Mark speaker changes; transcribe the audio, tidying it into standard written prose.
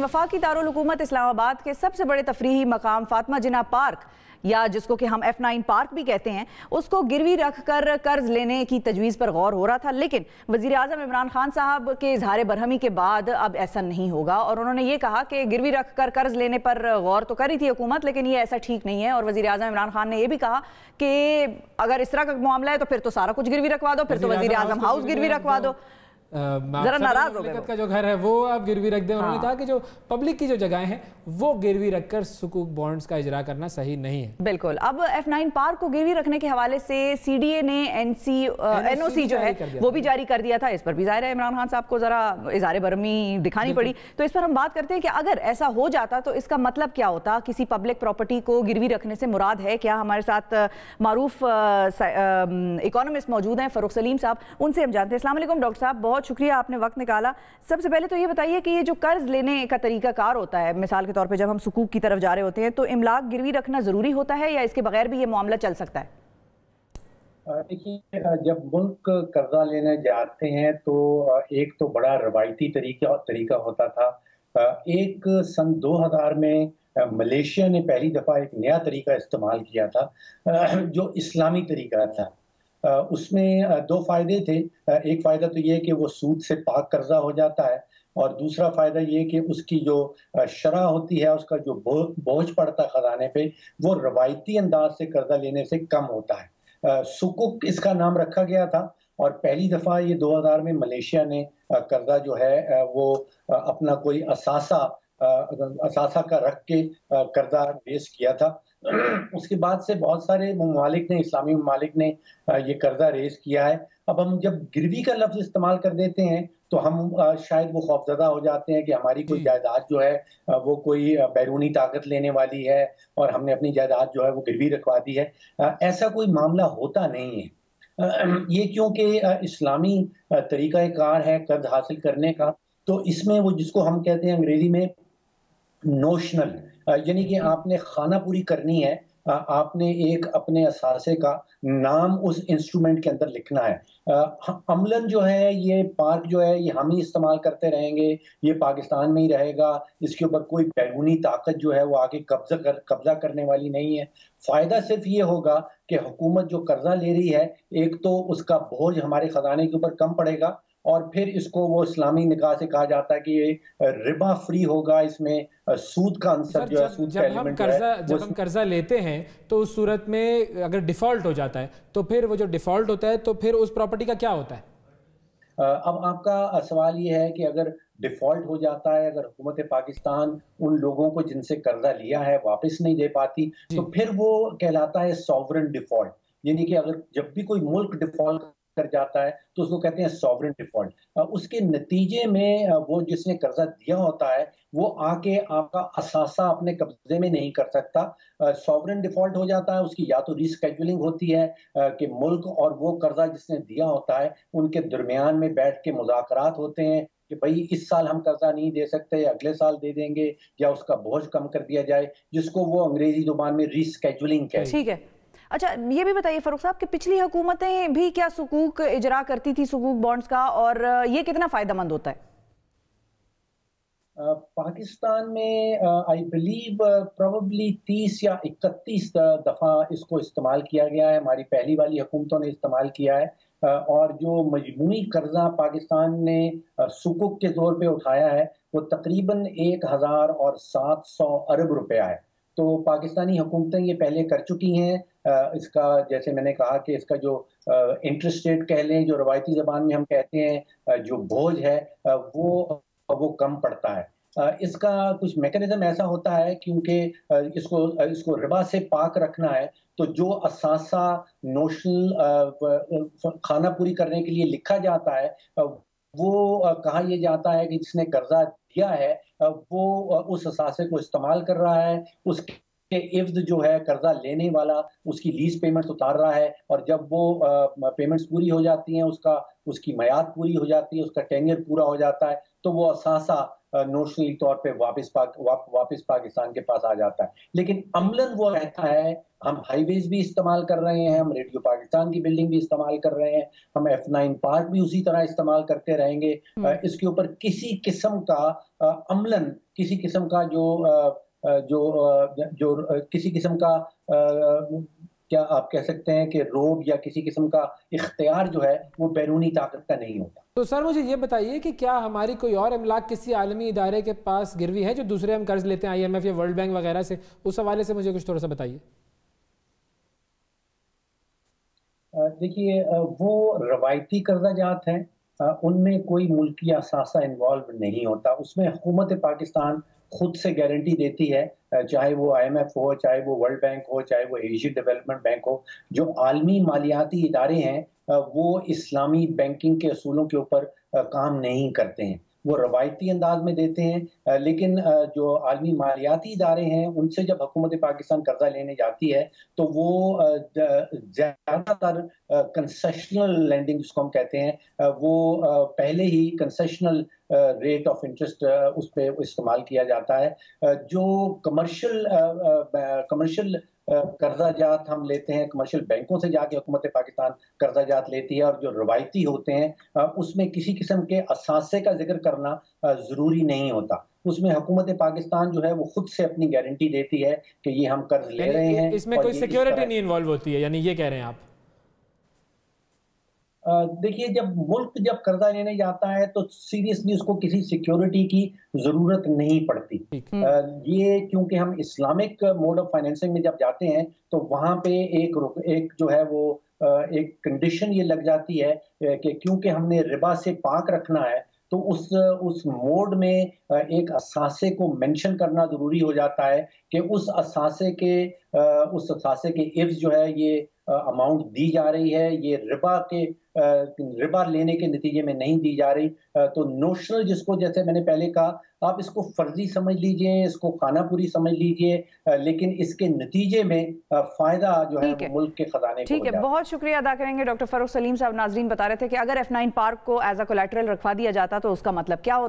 Speaker 1: वफाकी दारुल हुकूमत इस्लामाबाद के सबसे बड़े तफरीही मकाम फातिमा जिन्ना पार्क या जिसको कि हम F9 पार्क भी कहते हैं, उसको गिरवी रख कर कर्ज लेने की तजवीज़ पर गौर हो रहा था, लेकिन वज़ीर आज़म इमरान खान साहब के इजहार बरहमी के बाद अब ऐसा नहीं होगा। और उन्होंने ये कहा कि गिरवी रख कर कर्ज लेने पर गौर तो करी थी हुकूमत, लेकिन ये ऐसा ठीक नहीं है। और वज़ीर आज़म इमरान खान ने यह भी कहा कि अगर इस तरह का मामला है तो फिर तो सारा कुछ गिरवी रखवा दो, फिर तो वज़ीर आज़म हाउस गिरवी रखवा दो। जरा नाराज हो गए
Speaker 2: का जो घर है वो आप गिरवी रख दें। उन्होंने कहा कि जो पब्लिक की जो जगहें हैं वो गिरवी रखकर सुकूक बॉन्ड्स का इजरा करना सही नहीं है।
Speaker 1: बिल्कुल। अब F9 पार्क को गिरवी रखने के हवाले से CDA ने NOC जो है वो भी जारी कर दिया था। इस पर भी ज़ाहिर है इमरान खान साहब को ज़रा इज़हार बरहमी दिखानी पड़ी। तो इस पर हम बात करते हैं कि अगर ऐसा हो जाता तो इसका मतलब क्या होता। किसी पब्लिक प्रॉपर्टी को गिरवी रखने से मुराद है क्या? हमारे साथ मारूफ इकोनॉमिस्ट मौजूद हैं, फ़रूख सलीम साहब, उनसे हम जानते हैं। अस्सलाम वालेकुम डॉक्टर साहब, बहुत शुक्रिया आपने वक्त निकाला। सबसे पहले तो ये बताइए कि ये जो कर्ज लेने का तरीका कार होता है, मिसाल के तौर पे जब हम सुकूक की तरफ जा रहे होते हैं तो इमलाक गिरवी रखना ज़रूरी होता है या इसके बगैर भी ये मामला चल सकता है?
Speaker 3: देखिए, जब मुल्क कर्जा लेने जाते हैं तो एक तो बड़ा रवायती तरीका होता था। एक सन 2000 में मलेशिया ने पहली दफ़ा एक नया तरीका इस्तेमाल किया था, जो इस्लामी तरीका था। उसमें दो फ़ायदे थे। एक फ़ायदा तो ये कि वो सूद से पाक कर्जा हो जाता है, और दूसरा फ़ायदा ये कि उसकी जो शरह होती है, उसका जो बोझ पड़ता है ख़जाने पे, वो रवायती अंदाज से कर्जा लेने से कम होता है। सुकुक इसका नाम रखा गया था, और पहली दफ़ा ये 2000 में मलेशिया ने कर्जा जो है वो अपना कोई असासा का रख के कर्जा पेश किया था। उसके बाद से बहुत सारे ममालिक ने, इस्लामी ममालिक ने ये कर्जा रेज किया है। अब हम जब गिरवी का लफ्ज़ इस्तेमाल कर देते हैं तो हम शायद वो खौफजदा हो जाते हैं कि हमारी कोई जायदाद जो है वो कोई बैरूनी ताकत लेने वाली है और हमने अपनी जायदाद जो है वो गिरवी रखवा दी है। ऐसा कोई मामला होता नहीं है। ये क्योंकि इस्लामी तरीका कार है कर्ज हासिल करने का, तो इसमें वो जिसको हम कहते हैं अंग्रेजी में नोशनल, यानी कि आपने खाना पूरी करनी है, आपने एक अपने असासे का नाम उस इंस्ट्रूमेंट के अंदर लिखना है। अमलन जो है ये पार्क जो है ये हम ही इस्तेमाल करते रहेंगे, ये पाकिस्तान में ही रहेगा, इसके ऊपर कोई बैरूनी ताकत जो है वो आगे कब्जा करने वाली नहीं है। फ़ायदा सिर्फ ये होगा कि हुकूमत जो कर्जा ले रही है, एक तो उसका बोझ हमारे खजाने के ऊपर कम पड़ेगा, और फिर इसको वो इस्लामी निगाह से कहा जाता है कि ये रिबा फ्री होगा, इसमें सूद का आंसर जो है, सूद का एलिमेंट है।
Speaker 2: जब हम कर्जा लेते हैं तो उस सूरत में अगर डिफॉल्ट हो जाता है तो फिर वो जो डिफॉल्ट होता है तो फिर उस प्रॉपर्टी का क्या होता है?
Speaker 3: अब आपका सवाल ये है कि अगर डिफॉल्ट हो जाता है, अगर हुकूमत पाकिस्तान उन लोगों को जिनसे कर्जा लिया है वापस नहीं दे पाती, तो फिर वो कहलाता है सॉवरेन डिफॉल्ट। यानी कि अगर जब भी कोई मुल्क डिफॉल्ट कर जाता है तो उसको कहते हैं सॉवरेन डिफॉल्ट। उसके नतीजे में वो जिसने कर्जा दिया होता है वो आके आपका असासा अपने कब्जे में नहीं कर सकता। सॉवरेन डिफॉल्ट हो जाता है, उसकी या तो रीस्केड्यूलिंग होती है कि मुल्क और वो कर्जा जिसने दिया होता है उनके दरमियान में बैठ के मुज़ाकरात होते हैं कि भाई इस साल हम कर्जा नहीं दे सकते, अगले साल दे देंगे, या उसका बोझ कम कर दिया जाए, जिसको वो अंग्रेजी जुबान में रीस्केड्यूलिंग कहते हैं।
Speaker 1: ठीक है। अच्छा, ये भी बताइए फ़रूख साहब कि पिछली हुकूमतें भी क्या सुकूक इजरा करती थी, सुकूक बॉन्ड्स का, और ये कितना फ़ायदेमंद होता है?
Speaker 3: पाकिस्तान में आई बिलीव प्रोबेबली 30 या 31 दफ़ा इसको इस्तेमाल किया गया है। हमारी पहली वाली हुकूमतों ने इस्तेमाल किया है, और जो मजमूई कर्जा पाकिस्तान ने सुकूक के तौर पे उठाया है वो तकरीबन 1700 अरब रुपया है। तो पाकिस्तानी हुकूमतें ये पहले कर चुकी हैं। इसका, जैसे मैंने कहा कि इसका जो इंटरेस्ट रेट कह लें, जो रवायती ज़बान में हम कहते हैं जो बोझ है वो कम पड़ता है। इसका कुछ मैकेनिज्म ऐसा होता है क्योंकि इसको रिबा से पाक रखना है, तो जो असासा नोशनल खाना पूरी करने के लिए लिखा जाता है वो कहा यह जाता है कि जिसने कर्जा दिया है वो उस असासे को इस्तेमाल कर रहा है, उसके इव्ज़ जो है कर्जा लेने वाला उसकी लीज पेमेंट्स उतार रहा है, और जब वो पेमेंट्स पूरी हो जाती हैं, उसकी मयाद पूरी हो जाती है, उसका टेन्योर पूरा हो जाता है, तो वो असासा नोशनली तौर पे वापस पाकिस्तान के पास आ जाता है, लेकिन अमलन वो रहता है। हम हाईवेज भी इस्तेमाल कर रहे हैं, हम रेडियो पाकिस्तान की बिल्डिंग भी इस्तेमाल कर रहे हैं, हम F9 पार्क भी उसी तरह इस्तेमाल करते रहेंगे। इसके ऊपर किसी किस्म का अमलन, किसी किस्म का किसी किस्म का क्या आप कह सकते हैं कि रोब या किसी किस्म का इख्तियार जो है वो बैरूनी ताकत का नहीं होता।
Speaker 2: तो सर मुझे ये बताइए कि क्या हमारी कोई और अमलाक किसी आलमी इदारे के पास गिरवी है जो दूसरे हम कर्ज लेते हैं IMF या वर्ल्ड बैंक वगैरह से? उस हवाले से मुझे कुछ थोड़ा सा बताइए।
Speaker 3: देखिए, वो रवायती कर्जा जात हैं, उनमें कोई मुल्की असासा इन्वॉल्व नहीं होता। उसमें हुकूमत पाकिस्तान खुद से गारंटी देती है, चाहे वो IMF हो, चाहे वो वर्ल्ड बैंक हो, चाहे वो एशियन डेवलपमेंट बैंक हो। जो आलमी मालियाती इदारे हैं वो इस्लामी बैंकिंग के असूलों के ऊपर काम नहीं करते हैं, वो रवायती अंदाज में देते हैं। लेकिन जो आलमी मालियाती इदारे हैं उनसे जब हुकूमत पाकिस्तान कर्जा लेने जाती है तो वो ज़्यादातर कंसेशनल लैंडिंग जिसको हम कहते हैं, वो पहले ही कंसेशनल रेट ऑफ इंटरेस्ट उस पर इस्तेमाल किया जाता है। जो कमर्शियल कर्जा जात हम लेते हैं, कमर्शियल बैंकों से जाके हुकूमत पाकिस्तान कर्जा जात लेती है, और जो रवायती होते हैं उसमें किसी किस्म के असासे का जिक्र करना जरूरी नहीं होता। उसमें हुकूमत पाकिस्तान जो है वो खुद से अपनी गारंटी देती है कि ये हम कर्ज ले रहे हैं।
Speaker 2: इसमें कोई सिक्योरिटी नहीं इन्वॉल्व होती है, यानी ये कह रहे हैं आप?
Speaker 3: देखिए, जब मुल्क कर्जा लेने जाता है तो सीरियसली उसको किसी सिक्योरिटी की जरूरत नहीं पड़ती। ये क्योंकि हम इस्लामिक मोड ऑफ फाइनेंसिंग में जब जाते हैं तो वहां पे एक जो है वो एक कंडीशन ये लग जाती है कि क्योंकि हमने रिबा से पाक रखना है तो उस मोड में एक असासे को मेंशन करना जरूरी हो जाता है कि उस असासे के इव्ज जो है ये अमाउंट दी जा रही है, ये रिबा लेने के नतीजे में नहीं दी जा रही। तो नोशनल, जिसको जैसे मैंने पहले कहा, आप इसको फर्जी समझ लीजिए, इसको खानापुरी समझ लीजिए, लेकिन इसके नतीजे में फायदा जो है वो मुल्क के खजाने को।
Speaker 1: ठीक है, बहुत शुक्रिया अदा करेंगे डॉक्टर फर्रुख सलीम साहब। नाजरीन बता रहे थे कि अगर F9 पार्क को एज अ कोलैटरल रखवा दिया जाता तो उसका मतलब क्या होता।